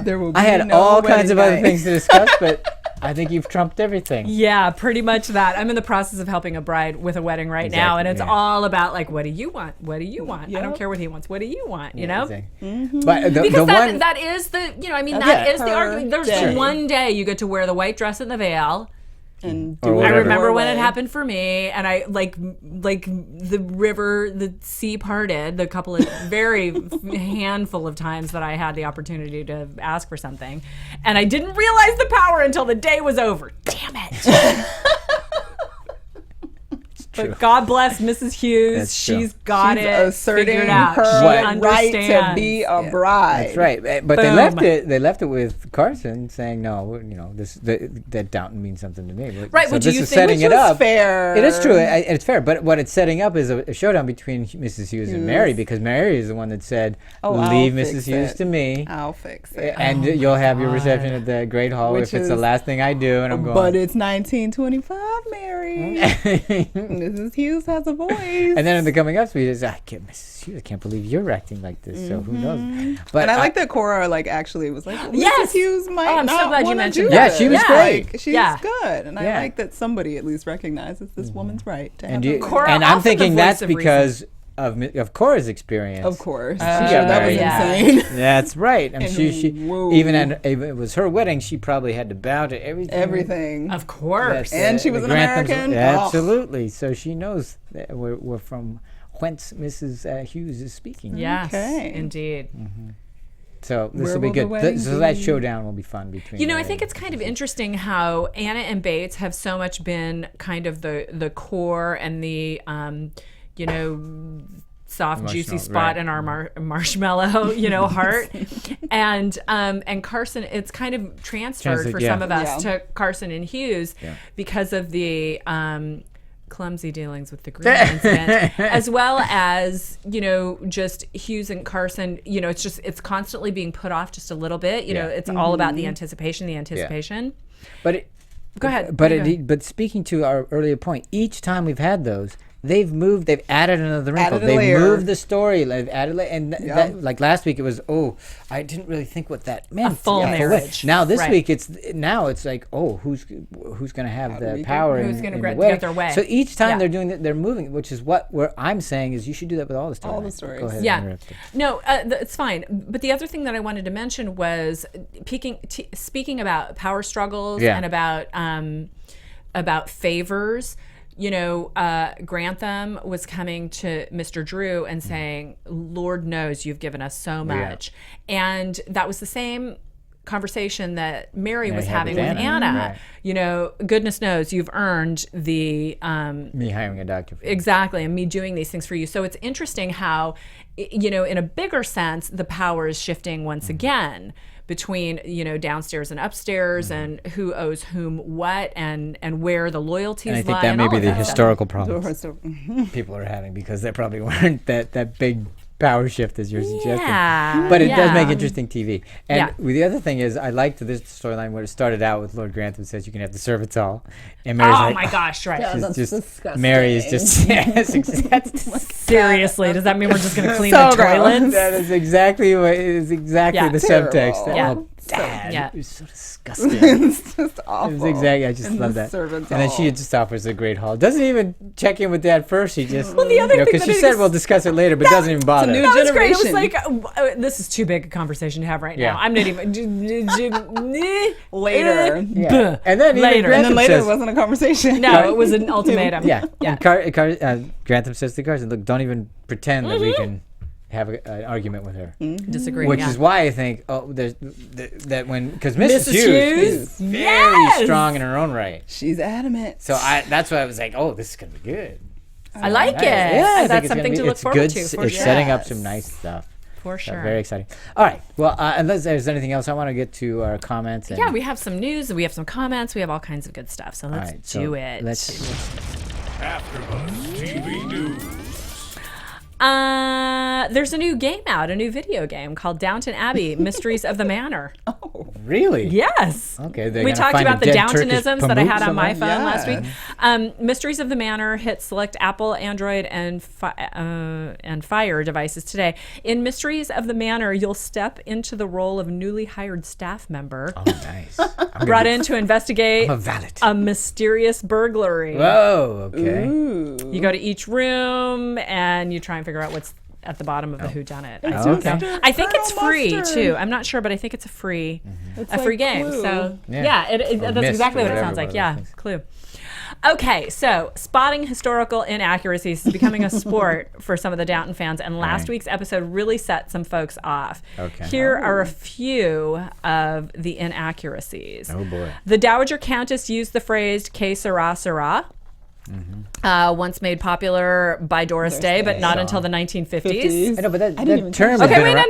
There will be I had no all kinds wedding of other day. things to discuss, but I think you've trumped everything. Yeah, pretty much that. I'm in the process of helping a bride with a wedding right now, and it's Exactly, yeah. all about like, what do you want? What do you want? I don't Yep. care what he wants. What do you want? You know? Exactly. But the Because one, that is the, you know, I mean, Okay. that is the Her argument. There's day. one day you get to wear the white dress and the veil. And Or do it I whatever. remember when it way. happened for me, and I like the river, the sea parted. The couple of very handful of times that I had the opportunity to ask for something, and I didn't realize the power until the day was over. Damn it! But God bless Mrs. Hughes. That's true. She's got She's it asserting figured out. her She right to understands. be a bride. that's right. But they Boom. left it. They left it with Carson saying, "No, you know, that Downton means something to me." But, Right, So well, do this you is think- setting Which it was up. fair. It is true. It's fair. But what it's setting up is a showdown between Mrs. Hughes and Mary, because Mary is the one that said, Oh, I'll "Leave fix Mrs. Hughes it. to me." I'll fix it. And you'll have your reception at the Great Hall Which if it's the is- last thing I do. And I'm going. But it's 1925, Mary. Mrs. Hughes has a voice. And then in the coming up speech, I can't believe you're acting like this. So who knows? But And I like that Cora actually was like, Yes! Mrs. Hughes might Oh, I'm so not glad you wanna mentioned do that. Yeah, this. she was great. Like, she's Yeah. good, and Yeah. I like that somebody at least recognizes this woman's right to have And, a you, voice. Cora and I'm often the thinking voice that's of because of Cora's experience. Of course, got that was married. Yeah. insane. That's right. And And she whoa. even at it was her wedding. She probably had to bow to everything. Everything. Of course. And she was the an Granthams- American? Yeah, Oh. absolutely. So she knows that we're from whence Mrs. Hughes is speaking. Yes, Okay. indeed. So this Where will be will the good. wedding So that be? showdown will be fun between. You know, I Mary think and it's kind of interesting how Anna and Bates have so much been kind of the core and the, you know, soft, juicy Emotional, spot right. in our marshmallow, you know, heart. and Carson, it's kind of transferred Transit, for yeah. some of us Yeah. to Carson and Hughes Yeah. because of the clumsy dealings with the Green incident, as well as, just Hughes and Carson, it's constantly being put off just a little bit. It's all about the anticipation. But Go ahead. But speaking to our earlier point, each time we've had those, they've added another wrinkle. They've moved the story. They've added, that, like last week, it was, I didn't really think what that meant. A full marriage. Now this week, it's like, who's going to have the power? Who's going to get their way? So each time they're doing that, they're moving, which is where I'm saying is you should do that with all the stories. All the stories. Go ahead. Yeah. No, it's fine. But the other thing that I wanted to mention was speaking about power struggles and about favors. Grantham was coming to Mr. Drew and saying, Lord knows you've given us so much. And that was the same conversation that Mary was having with Anna. Right. Goodness knows you've earned the... me hiring a doctor. Exactly, and me doing these things for you. So it's interesting how, in a bigger sense, the power is shifting once again between downstairs and upstairs, and who owes whom what, and where the loyalties lie. And I think that may be the historical problems people are having, because there probably weren't that big power shift as you're suggesting. But it does make interesting TV. And the other thing is, I liked this storyline where it started out with Lord Grantham says you can have the servants all, and Mary's my gosh, right? That's just disgusting. Mary is just Seriously, does that mean we're just going to clean the toilets? That is exactly the subtext. Terrible. Dad, it was so disgusting. It's just awful. It was exactly. I just love that. And then she just offers a great haul. Doesn't even check in with Dad first. She just the other thing because she said we'll discuss it later, but doesn't even bother. new That was great. It was generation. like, this is too big a conversation to have right now. I'm not even... Later. And then Later. And then later says, it wasn't a conversation. No, it was an ultimatum. And Grantham says to Carson, look, don't even pretend that we can have an argument with her. Disagree. Which is why I think, because Mrs. Hughes is very strong in her own right. She's adamant. So that's why I was like, this is going to be good. I like it. Yeah, That's something to look forward to. It's setting up some nice stuff. For sure. Very exciting. All right. Well, unless there's anything else, I want to get to our comments. Yeah, we have some news. We have some comments. We have all kinds of good stuff. So let's do it. AfterBuzz TV News. There's a new game out, a new video game called Downton Abbey: Mysteries of the Manor. Oh, really? Yes. Okay. We talked about the Downtonisms that I had on my phone Yeah. last week. Mysteries of the Manor hit select Apple, Android, and Fire devices today. In Mysteries of the Manor, you'll step into the role of a newly hired staff member. Oh, nice. Brought in to investigate I'm a valet. a mysterious burglary. Whoa. Okay. You go to each room and you try and figure out what's at the bottom of the whodunit. Okay. I think it's Colonel free Mustard. too. I'm not sure, but I think it's a free, It's a free like game. Clue. So Yeah. that's Myst, exactly what it whatever, sounds like. one of Yeah, those things. Clue. Okay, so spotting historical inaccuracies is becoming a sport for some of the Downton fans, and last Right. week's episode really set some folks off. Okay. Here are a few of the inaccuracies. Oh boy. The Dowager Countess used the phrase "que sera, sera," once made popular by Doris Day, but not until the 1950s. I know, but that even term Okay, has been wait, around.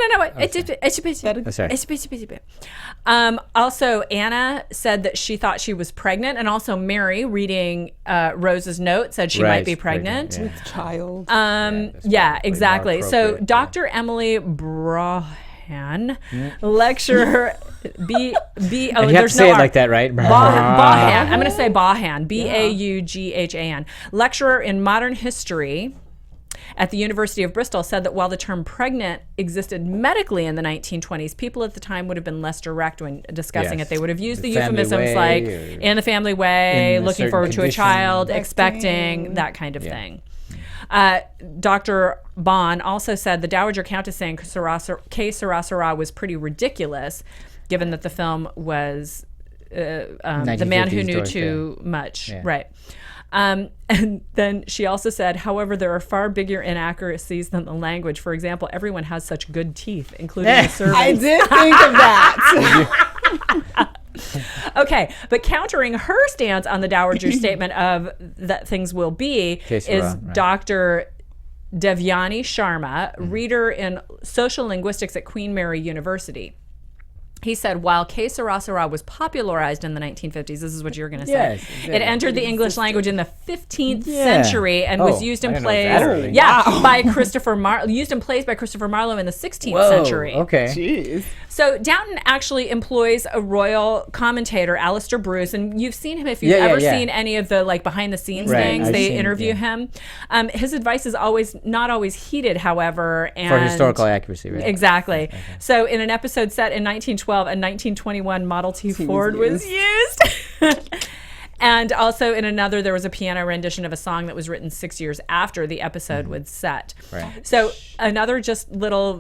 no. Also, Anna said that she thought she was pregnant, and also Mary, reading Rose's note, said she might be pregnant. Yeah. Child. Exactly. So appropriate, Dr. Emily Brahan, lecturer, And you have to say it like that, right? Bahan. I'm going to say Bahan, Baughan, lecturer in modern history at the University of Bristol, said that while the term pregnant existed medically in the 1920s, people at the time would have been less direct when discussing Yes. it. They would have used the The family euphemisms way like or in the family way, in a looking certain forward to a condition. child, expecting, that kind of thing. Dr. Bond also said the Dowager Countess saying que sera, sera was pretty ridiculous, given that the film was The Man Who 1950s Knew Doris Too Much. Yeah. Right. And then she also said, however, there are far bigger inaccuracies than the language. For example, everyone has such good teeth, including the servants. I did think of that. Okay, but countering her stance on the Dowager's statement of that things will be Que sera, is right. Dr. Devyani Sharma, reader in social linguistics at Queen Mary University. He said, while Que Sera Sera was popularized in the 1950s, this is what you're going to say. Yes, It entered the English language in the 15th Yeah. century and Oh, was used I in didn't know plays. that early. Yeah, by Christopher used in plays by Christopher Marlowe in the 16th century. Okay. Jeez. So Downton actually employs a royal commentator, Alistair Bruce, and you've seen him if you've Yeah, ever yeah. seen any of the like behind the scenes Right, things. I've They seen it, interview yeah. him. His advice is not always heated, however, and For historical accuracy, right? Exactly. So in an episode set in 1912, a 1921 Model T Ford was used. And also in another, there was a piano rendition of a song that was written 6 years after the episode was set. Right. So another just little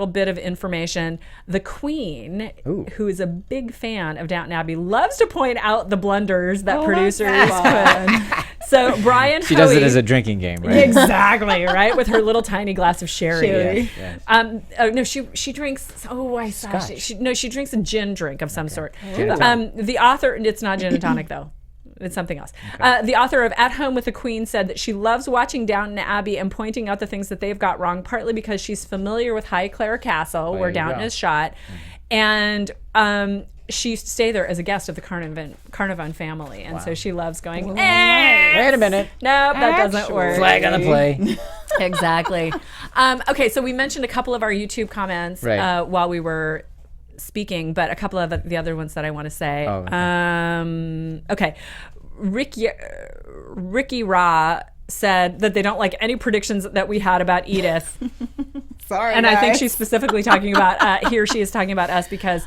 bit of information. The Queen, Ooh. who is a big fan of Downton Abbey, loves to point out the blunders that Oh, producers that's put. So Brian She does it Hoey- as a drinking game, right? Exactly, right? With her little tiny glass of sherry. Sherry. Yes. No, she drinks. Oh, I saw. Scotch. She drinks a gin drink of some sort. Gin and tonic. The author, it's not gin and tonic though. It's something else. The author of At Home with the Queen said that she loves watching Downton Abbey and pointing out the things that they've got wrong, partly because she's familiar with Highclere Castle, where you Downton go. is shot, and she used to stay there as a guest of the Carnarvon family, and so she loves going. Wait a minute. No, that doesn't Actually. work. Flag on the play. Exactly. Okay, so we mentioned a couple of our YouTube comments Right. while we were speaking, but a couple of the other ones that I want to say. Oh, Okay. Ricky Ra said that they don't like any predictions that we had about Edith. Sorry, And I think guys. she's specifically talking about, he or she is talking about us because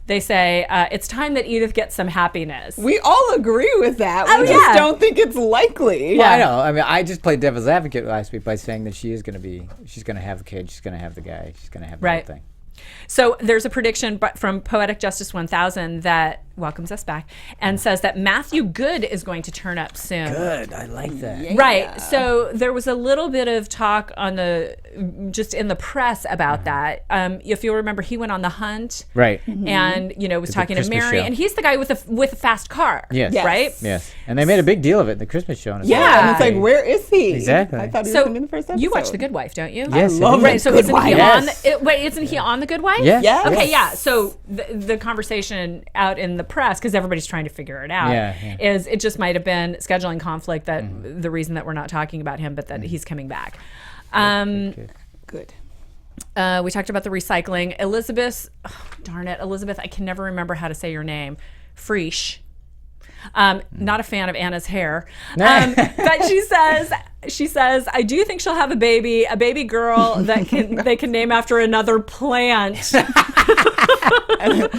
they say, it's time that Edith gets some happiness. We all agree with that. Oh, We yeah. just don't think it's likely. Well, I know. I mean, I just played devil's advocate last week by saying that she's going to have the kid, she's going to have the guy, she's going to have the Right. whole thing. So there's a prediction from Poetic Justice 1000 that welcomes us back and says that Matthew Good is going to turn up soon. Good. I like that. Right. So there was a little bit of talk just in the press about that. If you'll remember, he went on The Hunt. Right. And was talking to Christmas Mary, show. and he's the guy with a fast car. Yes. Yes. Right. Yes. And they made a big deal of it in the Christmas show. And Yeah. And it's like, where is he? Exactly. I thought he was So going to be in the first episode. you watch The Good Wife, don't you? Yes, love it Right. is. So Good isn't Wife. he Yes. isn't he on The Good Wife? Yes. Yes. Okay, yeah. So the conversation out in the press, because everybody's trying to figure it out, Yeah. is it just might have been scheduling conflict that the reason that we're not talking about him, but that he's coming back. Good. We talked about the recycling. Elizabeth, Elizabeth, I can never remember how to say your name. Friesch. Not a fan of Anna's hair. But she says, I do think she'll have a baby girl that they can name after another plant.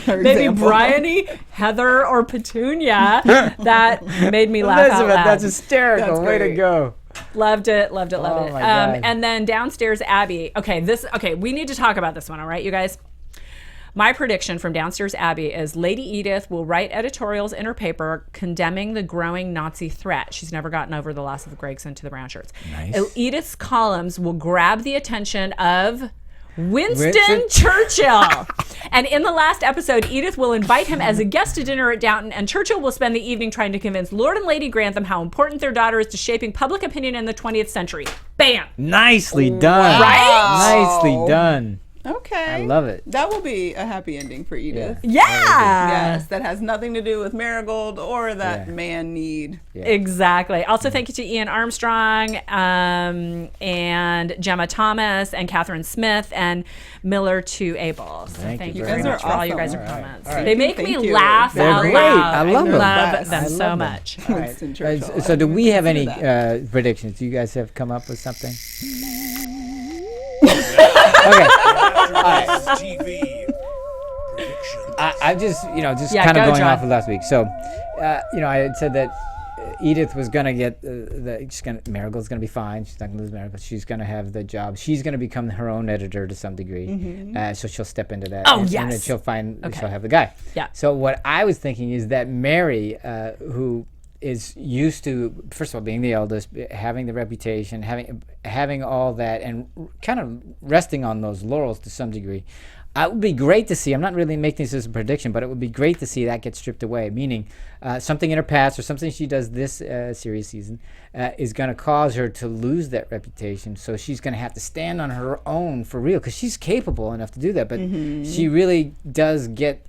Maybe Bryony, Heather, or Petunia. That made me laugh out Elizabeth, loud. that's hysterical. That's Way to great. go. Loved it. Oh, my God. And then Downstairs Abbey. Okay, we need to talk about this one, all right, you guys? My prediction from Downstairs Abbey is Lady Edith will write editorials in her paper condemning the growing Nazi threat. She's never gotten over the loss of Gregson to the brown shirts. Nice. Edith's columns will grab the attention of Winston Churchill. And in the last episode, Edith will invite him as a guest to dinner at Downton, and Churchill will spend the evening trying to convince Lord and Lady Grantham how important their daughter is to shaping public opinion in the 20th century. Bam! Nicely done. Right? Nicely done. Okay. I love it. That will be a happy ending for Edith. Yeah! Yes, that has nothing to do with Marigold or that man need. Yeah. Exactly. Also, thank you to Ian Armstrong and Gemma Thomas and Catherine Smith and Miller to Abel. So thank you very guys are much for all you awesome. guys' comments. All right. They make Thank me you. laugh They're out great. loud. I love them. love Best. them I so love them. much. All right. Winston Churchill. So do we have any That. predictions? Do you guys have come up with something? Okay. TV predictions. I'm just, Yeah, kind of go, going John. off of last week. So, I had said that Edith was going to get Marigold's going to be fine. She's not going to lose Marigold. She's going to have the job. She's going to become her own editor to some degree. So she'll step into that. Oh, and yes. then she'll have the guy. Yeah. So what I was thinking is that Mary, who is used to, first of all, being the eldest, having the reputation, having all that, and kind of resting on those laurels to some degree. it would be great to see. I'm not really making this as a prediction, but it would be great to see that get stripped away. Meaning, something in her past or something she does this series season is going to cause her to lose that reputation. So she's going to have to stand on her own for real, because she's capable enough to do that. But she really does get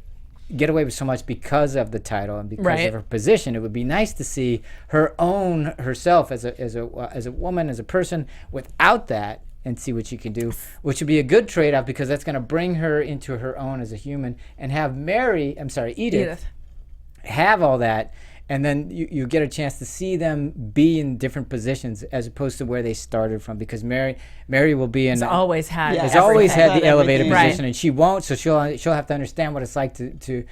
away with so much because of the title and because of her position. It would be nice to see her own herself as a woman, as a person, without that, and see what she can do, which would be a good trade-off, because that's going to bring her into her own as a human, and have Edith have all that, and then you get a chance to see them be in different positions as opposed to where they started from, because Mary will be in... Has always had the elevated everything. position, and she won't, so she'll have to understand what it's like to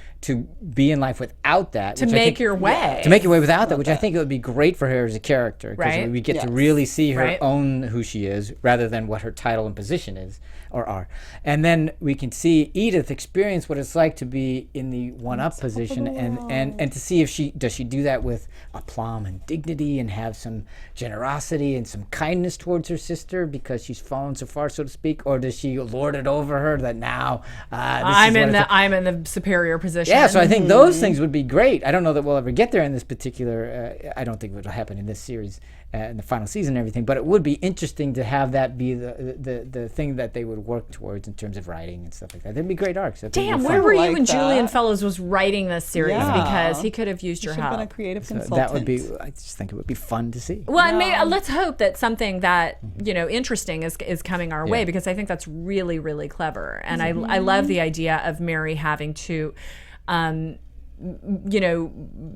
be in life without that. To make your way. To make your way without that, which I think it would be great for her as a character, because we get to really see her own who she is, rather than what her title and position is or are. And then we can see Edith experience what it's like to be in the one-up position, and to see if she do that with aplomb and dignity, and have some generosity and some kindness towards her sister because she's fallen so far, so to speak, or does she lord it over her that now I'm in the superior position? Yeah, so I think those things would be great. I don't know that we'll ever get there in this particular. I don't think it will happen in this series, in the final season and everything. But it would be interesting to have that be the thing that they would work towards in terms of writing and stuff like that. That'd be great arcs. Damn, where were you when Julian Fellows was writing this series? Because he could have used your help. Been a creative consultant. That would be. I just think it would be fun to see. Well, let's hope that something that interesting is coming our way, because I think that's really, really clever, and I love the idea of Mary having to,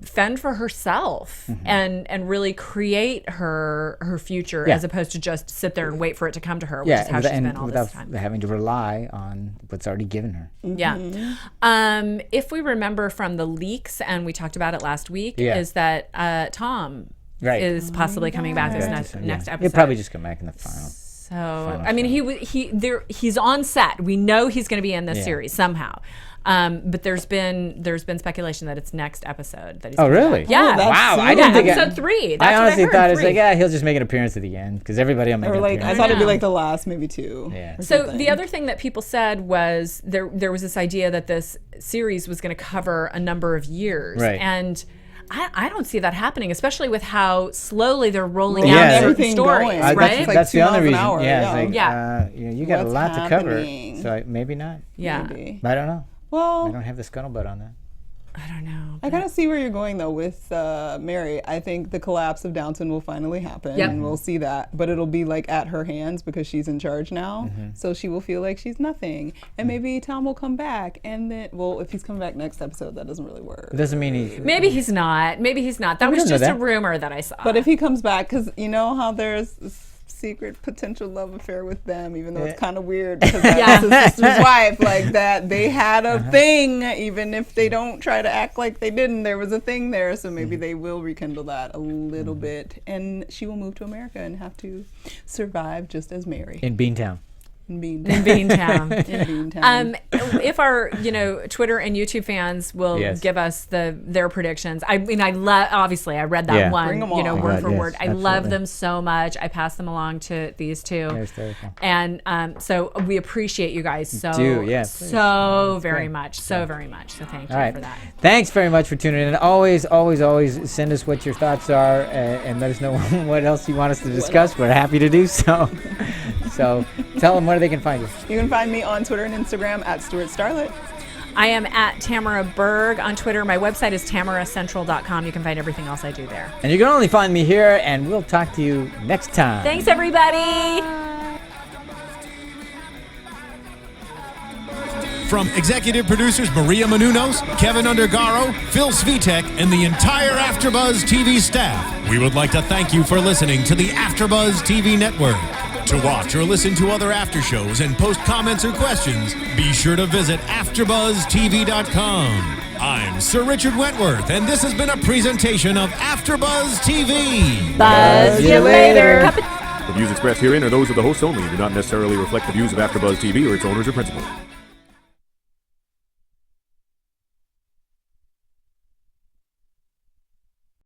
fend for herself and really create her future, as opposed to just sit there and wait for it to come to her, which is how she's been all this time. Without having to rely on what's already given her. Yeah. If we remember from the leaks, and we talked about it last week, is that Tom is possibly coming back this next episode. He'll probably just come back in the final. So I mean, he's on set. We know he's going to be in this series somehow. But there's been speculation that it's next episode that he's really? Back. Yeah. Wow. I didn't think episode 3. That's I honestly what I heard, thought it's he'll just make an appearance at the end, because everybody will make an appearance. I thought it'd be like the last maybe 2. Yeah. So the other thing that people said was there was this idea that this series was going to cover a number of years, and I don't see that happening, especially with how slowly they're rolling out certain stories, right? That's the only reason. You got What's a lot to cover, happening? so maybe not. Yeah. Maybe. I don't know. Well, I don't have the scuttlebutt on that. I don't know. I kind of see where you're going, though, with Mary. I think the collapse of Downton will finally happen, and we'll see that. But it'll be like at her hands, because she's in charge now. So she will feel like she's nothing. And maybe Tom will come back, and then, if he's coming back next episode, that doesn't really work. It doesn't mean he... Maybe he's not. That was just a rumor that I saw. But if he comes back, because you know how there's this secret potential love affair with them, even though it's kind of weird, because that's his sister's wife, like that they had a thing, even if they don't try to act like they didn't, there was a thing there. So maybe they will rekindle that a little bit, and she will move to America and have to survive just as Mary in Beantown. In Beantown. If our Twitter and YouTube fans will give us their predictions. I mean, I read that one, word for word. I love them so much. I pass them along to these two, and so we appreciate you guys so very much. So thank you for that. Thanks very much for tuning in. Always send us what your thoughts are, and let us know what else you want us to discuss. We're happy to do so. So tell them where they can find you. You can find me on Twitter and Instagram at Stuart Starlet. I am at Tamara Berg on Twitter. My website is tamaracentral.com. You can find everything else I do there. And you can only find me here, and we'll talk to you next time. Thanks, everybody. From executive producers Maria Menounos, Kevin Undergaro, Phil Svitek, and the entire AfterBuzz TV staff, we would like to thank you for listening to the AfterBuzz TV network. To watch or listen to other after shows and post comments or questions, be sure to visit AfterBuzzTV.com. I'm Sir Richard Wentworth, and this has been a presentation of AfterBuzz TV. Buzz you later. The views expressed herein are those of the hosts only and do not necessarily reflect the views of AfterBuzz TV or its owners or principals.